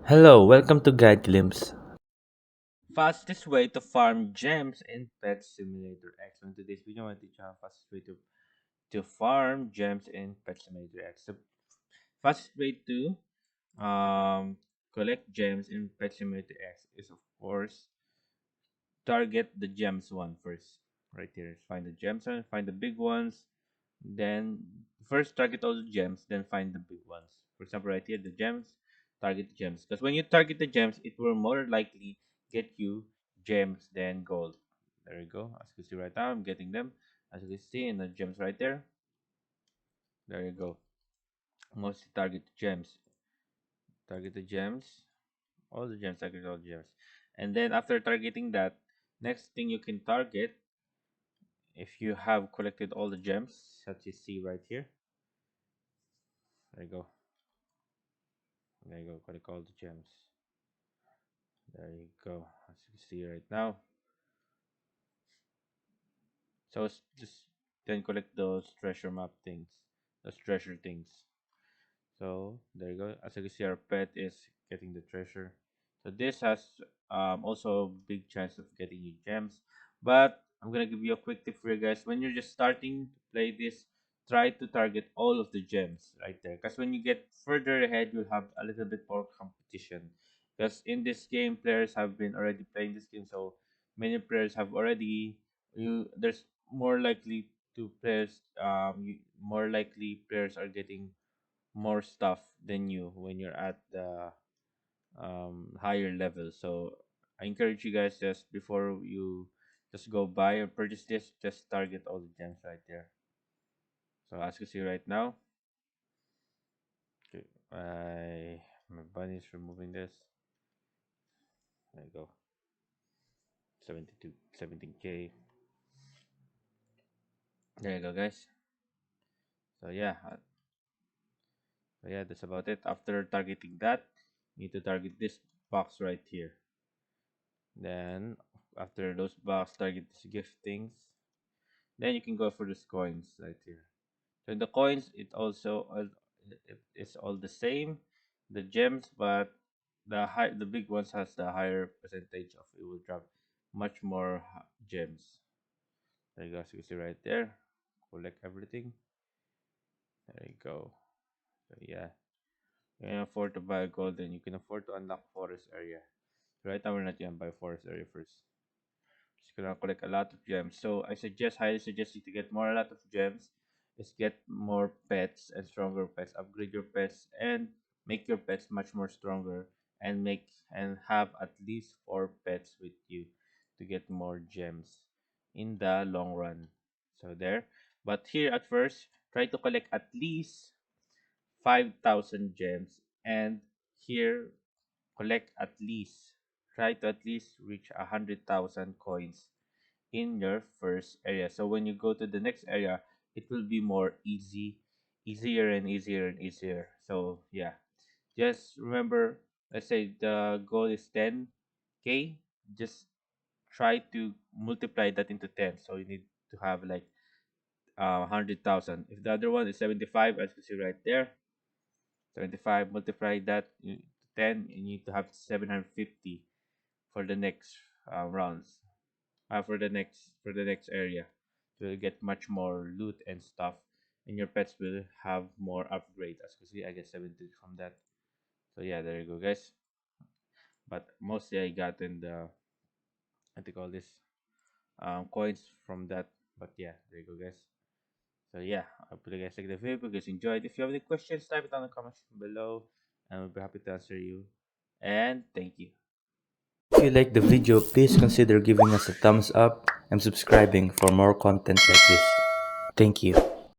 Hello, welcome to Guide Glimpse. Fastest way to farm gems in Pet Simulator X. So in today's video, I'm going to teach you how fastest way to farm gems in Pet Simulator X. The fastest way to collect gems in Pet Simulator X is, of course, target the gems one first. Right here, find the gems one, find the big ones. Then first target all the gems, then find the big ones. For example, right here, the gems, target the gems. Because when you target the gems, it will more likely get you gems than gold. There you go. As you can see right now, I'm getting them. As you can see in the gems right there. There you go. Mostly target the gems. Target the gems. All the gems, target all the gems. And then after targeting that, next thing you can target, if you have collected all the gems that you see right here. There you go. There you go. Collect all the gems. There you go. As you can see right now. So it's just then collect those treasure map things, those treasure things. So there you go. As you can see, our pet is getting the treasure. So this has also a big chance of getting you gems. But I'm gonna give you a quick tip for you guys. When you're just starting to play this, try to target all of the gems right there. Because when you get further ahead, you'll have a little bit more competition. Because in this game, players have been already playing this game, so many players have already there's more likely to players more likely players are getting more stuff than you when you're at the higher level. So I encourage you guys, just before you just go buy or purchase this, just target all the gems right there. So as you see right now, okay, my bunny is removing this. There you go. 72 17K. There you go, guys. So yeah, that's about it. After targeting that, you need to target this box right here. Then after those box, target these gift things. Then you can go for these coins right here. So in the coins, it's all the same, the gems, but the big ones has the higher percentage of it will drop much more gems. There you go, as you see right there. Collect everything. There you go. So yeah, you can afford to buy gold, and you can afford to unlock forest area. Right now we're not gonna buy forest area first. Just gonna collect a lot of gems. So I highly suggest you to get more a lot of gems. Is get more pets and stronger pets. Upgrade your pets and make your pets much more stronger. And have at least 4 pets with you to get more gems in the long run. So there. But here at first, try to collect at least 5,000 gems, and here collect at least try to at least reach 100,000 coins in your first area. So when you go to the next area, it will be more easier and easier and easier. So yeah, just remember, let's say the goal is 10k, just try to multiply that into 10. So you need to have like 100,000. If the other one is 75, as you see right there, 75, multiply that to 10, you need to have 750 for the next rounds. For the next area, to get much more loot and stuff, and your pets will have more upgrade. As you see, I get 70 from that. So yeah, there you go, guys. But mostly I got in the, what do you call this, coins from that. But yeah, there you go, guys. So yeah, I hope you guys like the video. If you guys enjoyed, if you have any questions, type it down in the comments below, and we'll be happy to answer you. And thank you. If you like the video, please consider giving us a thumbs up and subscribing for more content like this. Thank you.